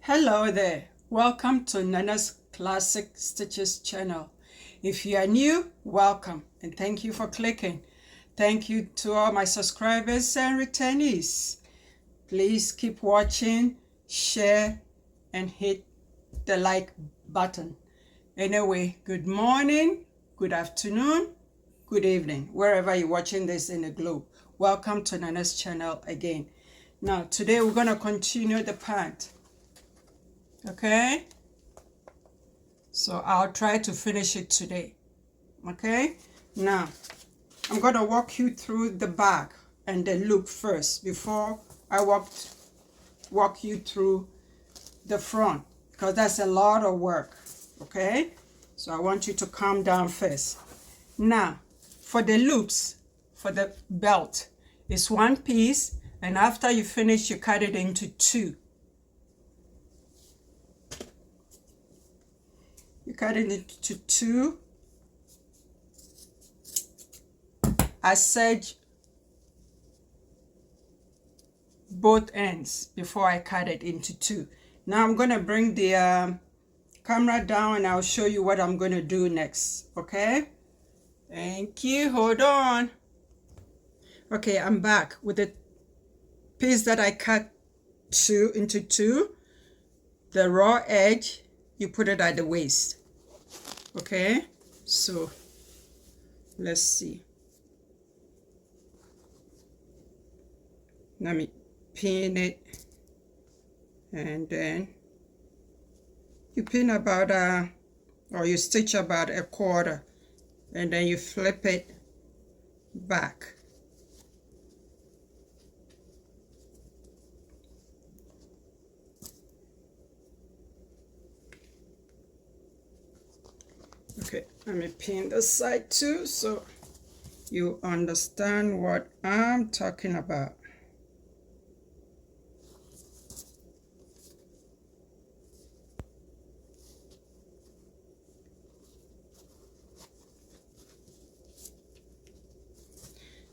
Hello there, welcome to Nana's Classic Stitches channel. If you are new, welcome and thank you for clicking. Thank you to all my subscribers and returnees. Please keep watching, share and hit the like button. Anyway, good morning, good afternoon, good evening, wherever you're watching this in the globe. Welcome to Nana's channel again. Now today we're going to continue the pant. Okay, so I'll try to finish it today. Okay, now I'm going to walk you through the back and the loop first before I walk you through the front, because that's a lot of work. Okay, so I want you to calm down first. Now for the loops, for the belt, it's one piece, and after you finish you cut it into two. You cut it into two. I serge both ends before I cut it into two. Now I'm going to bring the camera down and I'll show you what I'm going to do next. Okay? Thank you. Hold on. Okay, I'm back with the piece that I cut into two. The raw edge, you put it at the waist. Okay, so let's see. Let me pin it, and then you pin about or you stitch about a quarter, and then you flip it back. Okay, let me pin this side too so you understand what I'm talking about.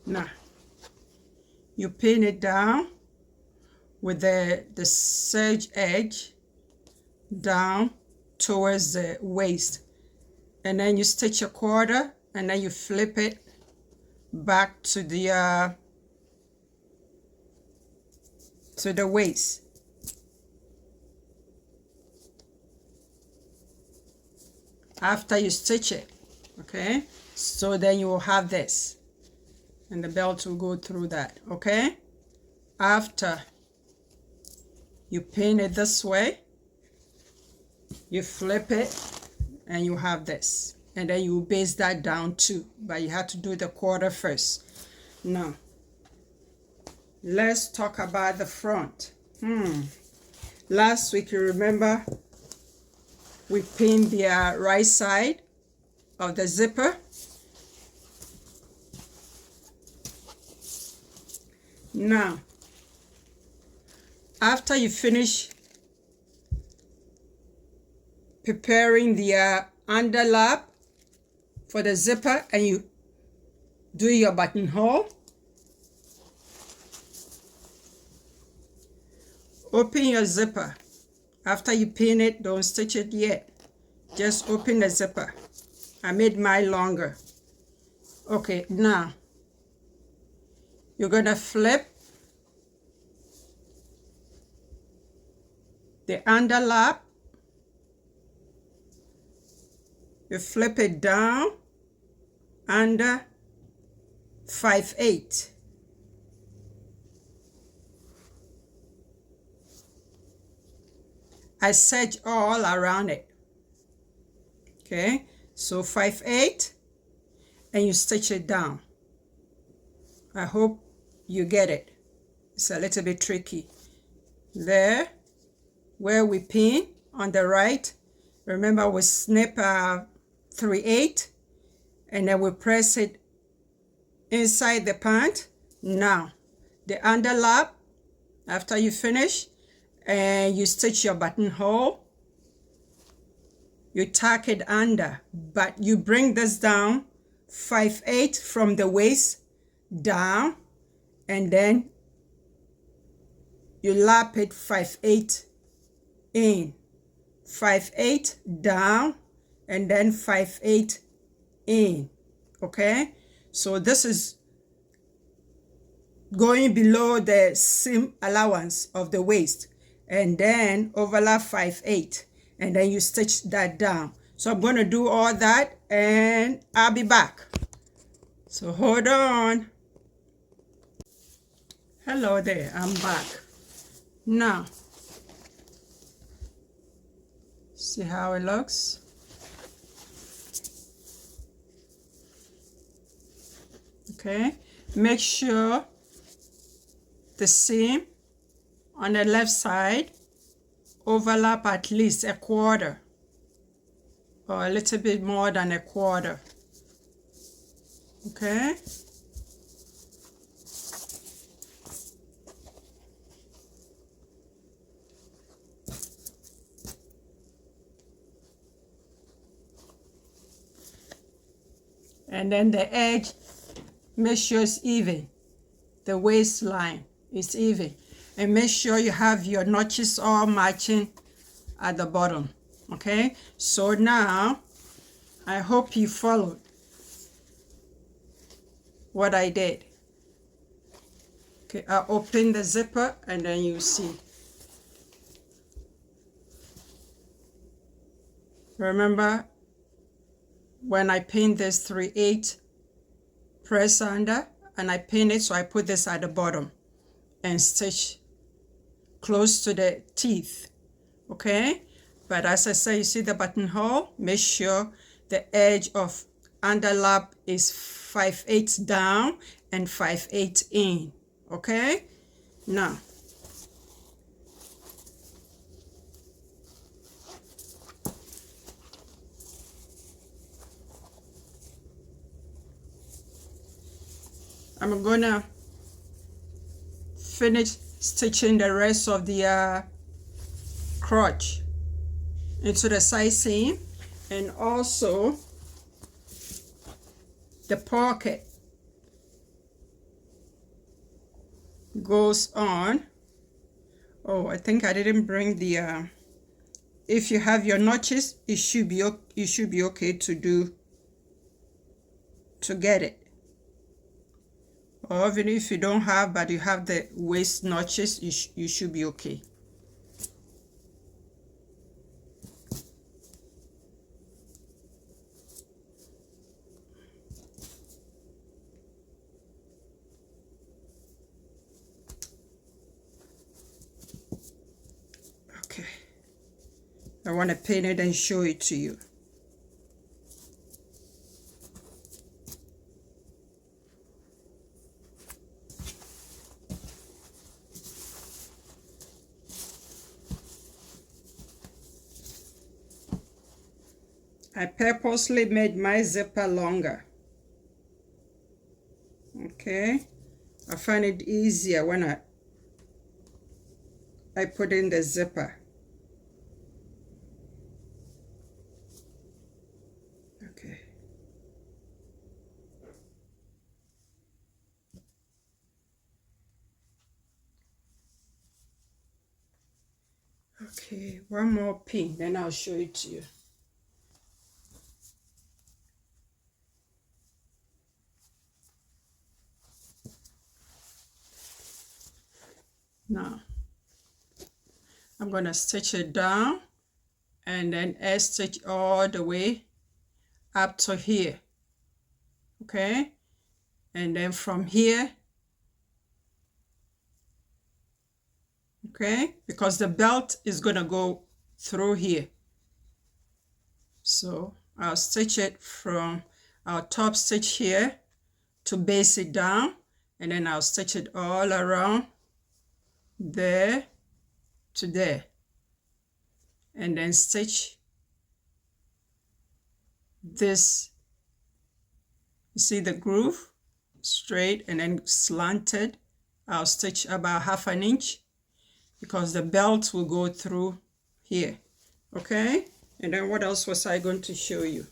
Now, you pin it down with the serge edge down towards the waist. And then you stitch a quarter, and then you flip it back to the waist. After you stitch it, okay, so then you will have this, and the belt will go through that. Okay, after you pin it this way, you flip it, and you have this, and then you base that down too, but you have to do the quarter first. Now let's talk about the front. Last week, you remember, we pinned the right side of the zipper. Now after you finish preparing the underlap for the zipper and you do your buttonhole, open your zipper. After you pin it, don't stitch it yet, just open the zipper. I made mine longer. Okay, now you're gonna flip the underlap. You flip it down under 5/8. I serge all around it. Okay, so 5/8, and you stitch it down. I hope you get it. It's a little bit tricky. There, where we pin on the right, remember we snip 3/8, and then we press it inside the pant. Now the underlap, after you finish and you stitch your buttonhole, you tack it under, but you bring this down 5/8 from the waist down, and then you lap it 5/8 in, 5/8 down, and then 5/8 in. Okay, so this is going below the seam allowance of the waist, and then overlap 5/8, and then you stitch that down. So I'm going to do all that and I'll be back. So hold on. Hello there, I'm back. Now, see how it looks? Okay, make sure the seam on the left side overlap at least a quarter or a little bit more than a quarter. Okay, and then the edge, make sure it's even, the waistline is even, and make sure you have your notches all matching at the bottom. Okay, so now I hope you followed what I did. Okay, I'll open the zipper and then you see. Remember, when I pin this 3/8, press under and I pin it, so I put this at the bottom and stitch close to the teeth. Okay, but as I say, you see the buttonhole, make sure the edge of underlap is 5/8 down and 5/8 in. Okay, now I'm gonna finish stitching the rest of the crotch into the side seam, and also the pocket goes on. Oh, I think I didn't bring the if you have your notches, it should be okay to get it. Or even if you don't have, but you have the waist notches, you should be okay. Okay, I want to pin it and show it to you. I purposely made my zipper longer. Okay, I find it easier when I put in the zipper. Okay. Okay, one more pin, then I'll show it to you. Now, I'm going to stitch it down and then edge stitch all the way up to here. Okay, and then from here, okay, because the belt is going to go through here. So I'll stitch it from our top stitch here to base it down, and then I'll stitch it all around there to there, and then stitch this. You see the groove straight and then slanted. I'll stitch about 1/2 inch because the belt will go through here. Okay, and then what else was I going to show you?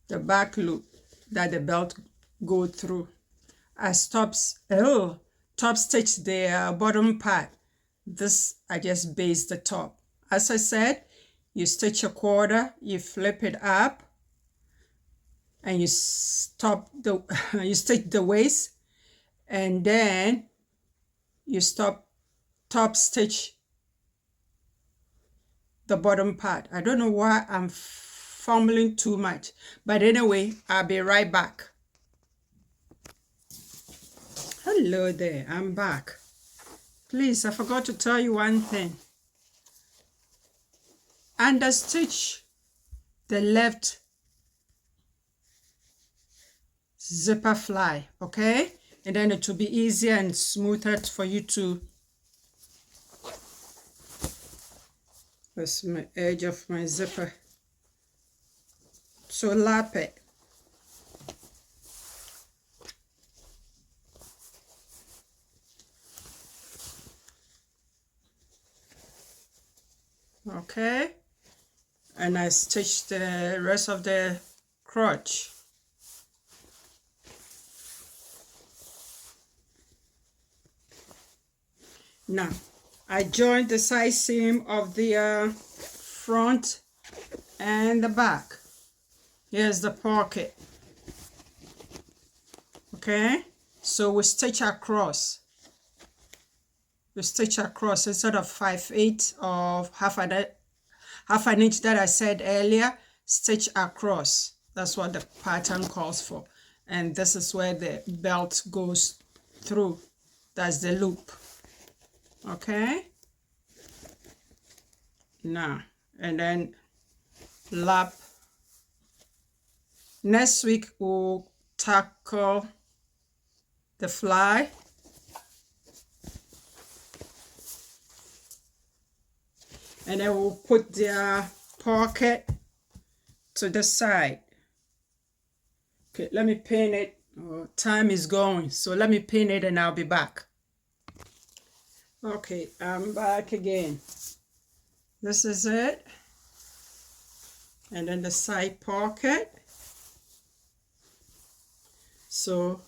The back loop that the belt go through. I top stitch the bottom part. This I just baste the top. As I said, you stitch a quarter, you flip it up, and you stop the you stitch the waist, and then you top stitch the bottom part. I don't know why I'm fumbling too much, but anyway, I'll be right back. Hello there, I'm back. Please, I forgot to tell you one thing. Understitch the left zipper fly, okay? And then it will be easier and smoother for you to. That's my edge of my zipper. So lap it. Okay, and I stitch the rest of the crotch. Now I joined the side seam of the front and the back. Here's the pocket. Okay, so we stitch across. We stitch across instead of 5/8 of half an inch that I said earlier. Stitch across. That's what the pattern calls for. And this is where the belt goes through. That's the loop. Okay. Now, and then lap. Next week we'll tackle the fly. And then we'll put the pocket to the side. Okay, let me pin it. Oh, time is going, so let me pin it and I'll be back. Okay, I'm back again. This is it. And then the side pocket. So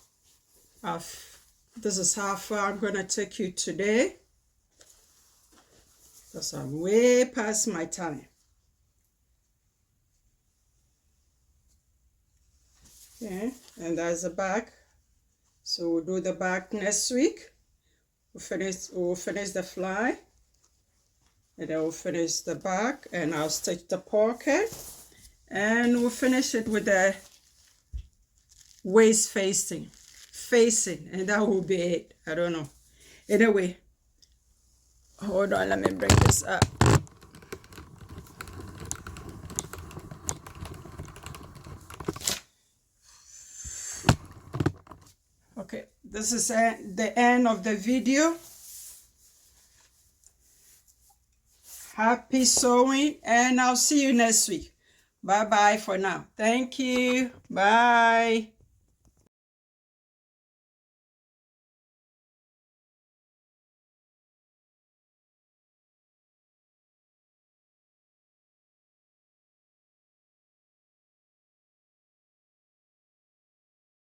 this is how far I'm going to take you today, because I'm way past my time. Okay, and that's the back. So we'll do the back next week. We'll finish the fly, and then we'll finish the back, and I'll stitch the pocket, and we'll finish it with the waist facing, and that will be it. I don't know. Anyway, hold on, let me bring this up. Okay, this is the end of the video. Happy sewing, and I'll see you next week. Bye bye for now. Thank you. Bye.